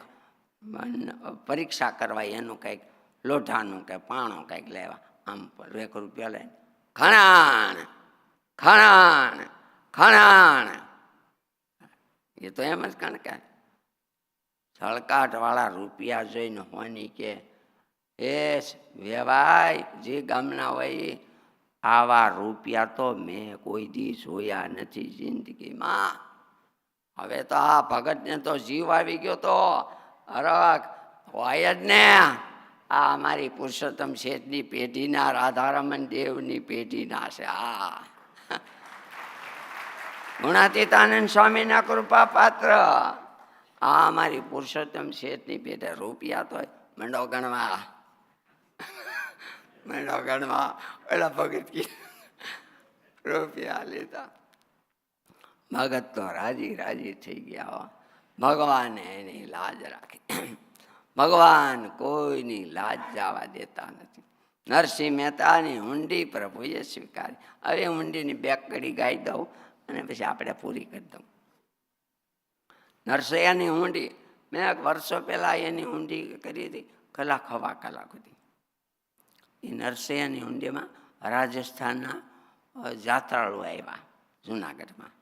પરીક્ષા કરવા એનું કંઈક લોઢાનું કે પાણું કંઈક લેવા. આમ 1 રૂપિયા લઈને ખણાણ ખણાણ ખણાણ. એ તો એમ જ કણ કે ચળકાટ વાળા રૂપિયા જોઈને હોની કે એ વેવાય જે ગામના હોય આવા રૂપિયા તો મેં કોઈ દી જોયા નથી જિંદગીમાં. હવે તો આ ભગતને તો જીવ આવી ગયો તો હરખ હોય જ ને. આ અમારી પુરુષોત્તમ શેઠની પેઢીના રાધારમણ દેવની પેઢીના છે. આ ગુણાતીતાનંદ સ્વામીના કૃપા પાત્ર આ અમારી પુરુષોત્તમ શેઠની પેઢી. રૂપિયા તો મંડો ગણવા ઓલા ભગત રૂપિયા લીધા. ભગત તો રાજી રાજી થઈ ગયા. ભગવાને એની લાજ રાખી. ભગવાન કોઈની લાજ જવા દેતા નથી. નરસિંહ મહેતાની ઊંડી પ્રભુએ સ્વીકારી. હવે ઊંડીની બે કડી ગાઈ દઉં અને પછી આપણે પૂરી કરી દઉં. નરસૈયાની ઊંડી મેં વર્ષો પહેલા એની ઊંડી કરી હતી, કલાક હવા કલાક હતી. એ નરસૈયાની ઊંડીમાં રાજસ્થાનના જાત્રાળુ આવ્યા જુનાગઢમાં,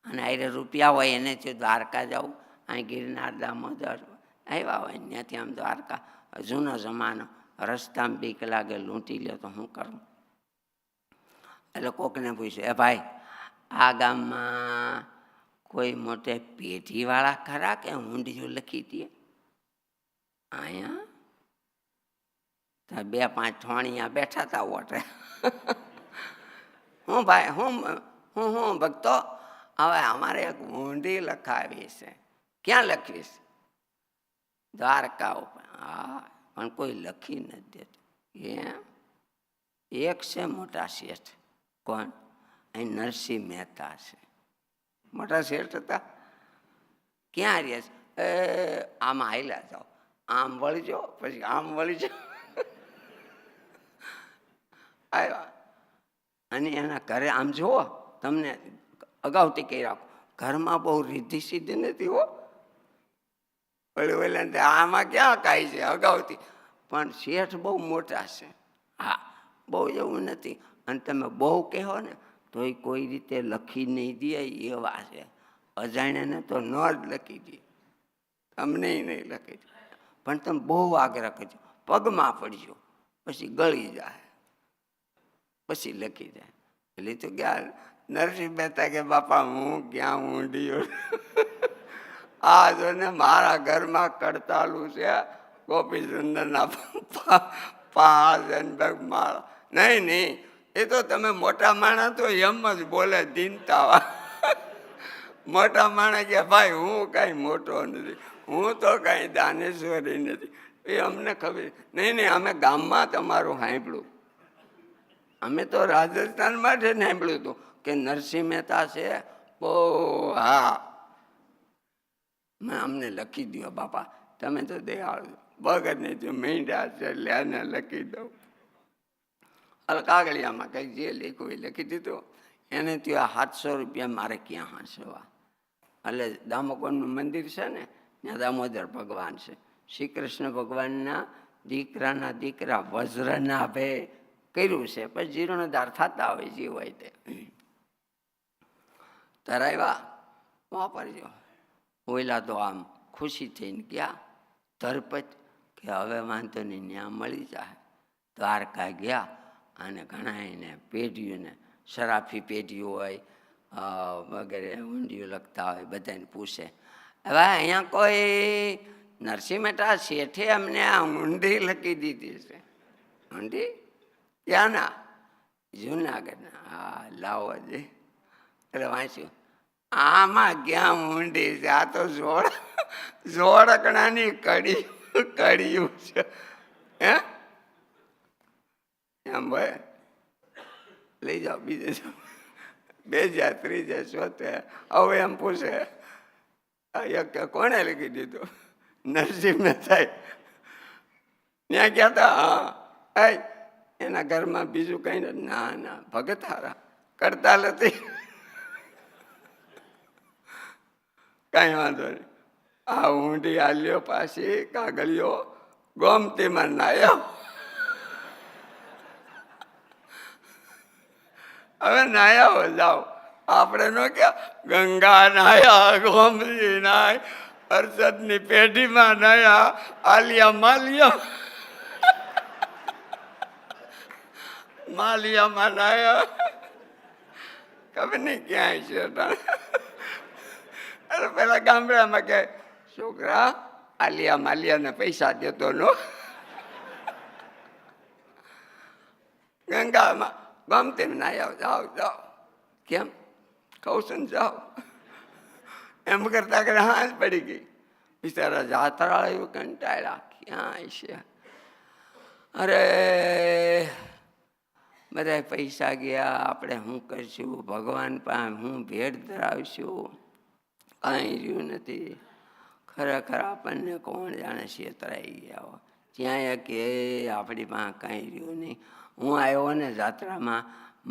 અને આરે રૂપિયા હોય એને થી દ્વારકા જવું, અહીં ગિરનાર દામોદર આવ્યા હોય ત્યાંથી આમ દ્વારકા. જૂનો જમાનો, રસ્તામાં બીક લાગે લૂંટી લે તો શું કરું? એટલે કોકને પૂછ્યું, એ ભાઈ આ ગામમાં કોઈ મોટે પેઢીવાળા ખરા કે ઊંડિયું લખી દે? અહીંયા બે પાંચ ઠોણિયા બેઠા હતા ઓટે. હું ભાઈ હું ભક્તો, હવે અમારે એક ઊંડી લખાવી છે. ક્યાં લખવી છે? દ્વારકા ઉપર. હા, પણ કોઈ લખી નથી દેતું. એક છે મોટા શેઠ. કોણ? અહીં નરસિંહ મહેતા છે. મોટા શેઠ હતા. ક્યાં રહે છે? આમાં હાલ્યા જાઓ, આમ વળજો, પછી આમ વળજો. આવ્યા અને એના ઘરે આમ જુઓ, તમને અગાઉથી કહી રાખો, ઘરમાં બહુ રીધી સીધી નથી હો. આમાં ક્યાં કાંઈ છે અગાઉથી, પણ શેઠ બહુ મોટા છે. હા, બહુ એવું નથી. અને તમે બહુ કહો ને તો એ કોઈ રીતે લખી નહીં દે એવા છે. અજાણ્યાને તો ન જ લખી દે, તમને નહીં લખી દે. પણ તમે બહુ આગ્રહ કરજો, પગમાં પડજો, પછી ગળી જાય, પછી લખી જાય. એટલે તો ગયા નરસિંહ મહેતા કે બાપા હું ક્યાં ઊંડી. આ જો ને મારા ઘરમાં કડતાલું છે, ગોપીચંદરના માળા. નહીં, એ તો તમે મોટા માણસ તો એમ જ બોલે દીનતા. મોટા માણસ કે ભાઈ હું કાંઈ મોટો નથી, હું તો કાંઈ દાનેશ્વરી નથી. એ અમને ખબર નહીં. અમે ગામમાં તમારું સાંભળ્યું, અમે તો રાજસ્થાન માટે સાંભળ્યું હતું કે નરસિંહ મહેતા છે બહુ. હા, મેં અમને લખી દો બાપા, તમે તો દયાળુ. ભગતને જો મીંડા છે લેને લખી દઉં. કાગળિયામાં કંઈક જે લખ્યું એ લખી દીધું. એને ત્યાં 700 રૂપિયા મારે ક્યાં હાંસવા. એટલે દામોદરનું મંદિર છે ને, ત્યાં દામોદર ભગવાન છે. શ્રી કૃષ્ણ ભગવાનના દીકરાના દીકરા વજ્રના ભે કર્યું છે, પણ જીર્ણોદ્ધાર થતા હોય જે હોય તે. તરાવ્યા વાપરજો. ઓયલા તો આમ ખુશી થઈને ગયા તરપત કે હવે વાંધો નહીં, ત્યાં મળી જાય. દ્વારકા ગયા અને ઘણા એને પેઢીઓને, શરાફી પેઢીઓ હોય વગેરે ઊંડિયું લખતા હોય, બધાને પૂછે, હવે અહીંયા કોઈ નરસિંહ મહેતા શેઠે અમને આ ઊંડી લખી દીધી છે. ઊંડી ક્યાંના? જુનાગઢના. હા, લાવો જે. એટલે વાંચ્યું, આમાં ક્યાં ઊંડી છે? આ તો જોડકણાની કડિયું છે. હે એમ ભાઈ લઈ જાઓ, બીજે જાઓ, 2 3 શોધે. હવે એમ પૂછે, એક કોણે લખી દીધું? નરસિંહ મહેતા. ત્યાં ગયા હતા. હા, એના ઘરમાં બીજું કઈ નથી. ના ભગત હારા કરતા નથી. કઈ વાંધો નહીં. આ ઊંડી આલ્યો, પાછી કાગળિયો ગોમતીમાં નાયો. હવે નાયા જાઓ, આપણે નો ક્યાં ગંગા નાયા, ગોમતી નાય, હર્ષદની પેઢીમાં નાયા, માલિયામાં નાયા. ખબર નહીં ક્યાંય છે. અરે પેલા ગામડામાં કે છોકરા આલિયા માલિયાને પૈસા દેતો નો. ગંગામાં ગમતે ના જાઓ જાઓ. કેમ કહું છું ને જાઓ. એમ કરતા કરે હાથ પડી ગઈ. બિચારા જાત્રા એવું કંટાળ્યા ક્યાં છે. અરે બધા પૈસા ગયા, આપણે શું કરશું, ભગવાન પાસે હું ભેટ ધરાવશું, કાંઈ રહ્યું નથી. ખરેખર આપણને કોણ જાણે છેતરાઈ ગયા હોય. ત્યાં કે આપણી પાસે કાંઈ રહ્યું નહીં. હું આવ્યો ને જાત્રામાં,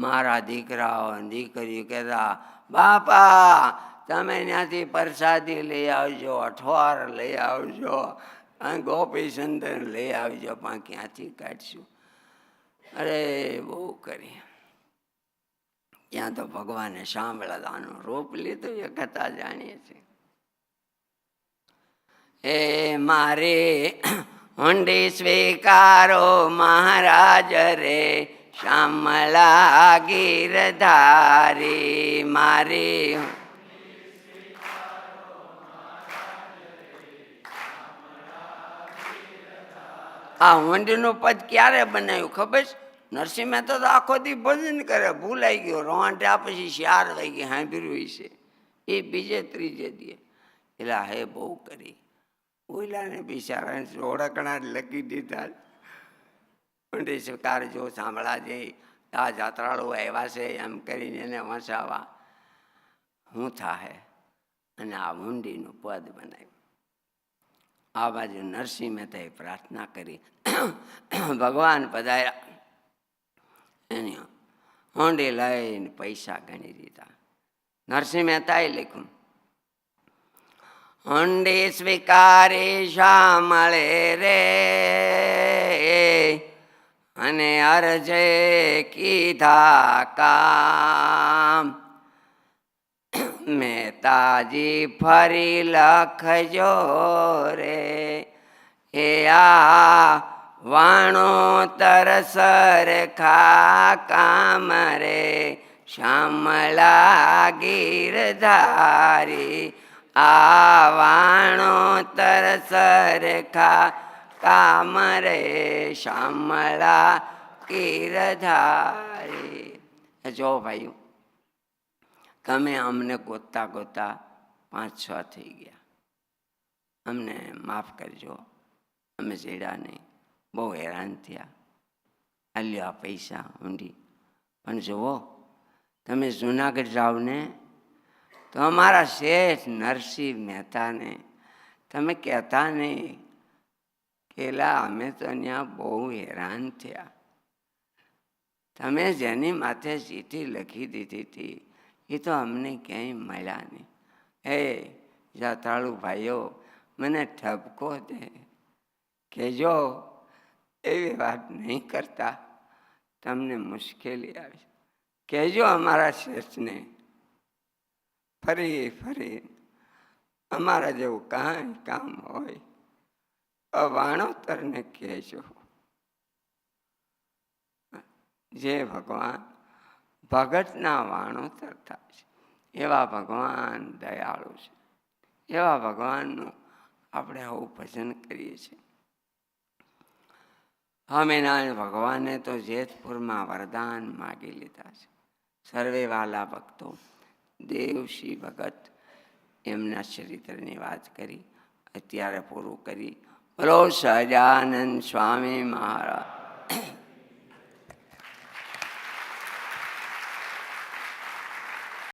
મારા દીકરાઓ દીકરીઓ કહેતા બાપા તમે ત્યાંથી પ્રસાદી લઈ આવજો, અઠવાર લઈ આવજો, ગોપી સંદર લઈ આવજો, પણ ક્યાંથી કાઢશું. અરે બહુ કરી. ત્યાં તો ભગવાને સાંભળવાનું રૂપ લીધું એ કથા જાણીએ છીએ. એ મારે હુંડી સ્વીકારો મહારાજ રે, શ્યામળા ગીરધારી મારી. આ હુંડીનું પદ ક્યારે બનાવ્યું ખબર છે? નરસિંહ મહેતા તો આખો દી ભજન કરે, ભૂલાઈ ગયો. રોંઢ્યા પછી 4 વાગે સાંભળ્યું છે એ બીજે ત્રીજે દીએ. એટલે હે બહુ કરી. ઓલાને બિચારાને ઓળખણા લખી દીધા. હુંડી સ્વીકારજો સાંભળા જઈ, આ જાત્રાળુ આવ્યા છે એમ કરીને એને વસાવા શું થાય. અને આ હુંડીનું પદ બનાવ્યું. આ બાજુ નરસિંહ મહેતાએ પ્રાર્થના કરી, ભગવાન પધાર્યા. એની હુંડી લઈને પૈસા ગણી દીધા. નરસિંહ મહેતાએ લખ્યું, હુંડી સ્વીકારે શ્યામળે રે, અને અરજે કીધા કામ. મહેતાજી ફરી લખજો રે, એ આ વાણો તરસર ખા કામ રે, શ્યામળા ગીરધારી. આ વાણો તરસર ખા કામ રે, શ્યામળા ગીરધારી. જો ભાઈઓ, તમે અમને ગોતતા ગોતતા 5-6 થઈ ગયા. અમને માફ કરજો, અમે ચડ્યા નહીં, બહુ હેરાન થયા. આલ્યો આ પૈસા ઊંડી. પણ જુઓ, તમે જુનાગઢ જાઓ ને તો અમારા શેઠ નરસિંહ મહેતાને તમે કહેતા નહીં કે અમે તો ત્યાં બહુ હેરાન થયા. તમે જેની માથે ચીઠી લખી દીધી હતી એ તો અમને ક્યાંય મળ્યા નહીં. હે જાત્રાળુ ભાઈઓ, મને ઠપકો દે કે જો એવી વાત નહીં કરતા, તમને મુશ્કેલી આવે. કહેજો અમારા શેઠને ફરી ફરી અમારા જેવું કાંઈ કામ હોય વાણોતરને કહેજો. જે ભગવાન ભગતના વાણોતર થાય છે એવા ભગવાન દયાળુ છે. એવા ભગવાનનું આપણે આવું ભજન કરીએ છીએ. સ્વામિનારાયણ ભગવાને તો જેતપુરમાં વરદાન માગી લીધા છે. સર્વે વાલા ભક્તો, દેવશ્રી ભગત એમના ચરિત્રની વાત કરી, અત્યારે પૂરું કરી. બોલો સહજાનંદ સ્વામી મહારાજ.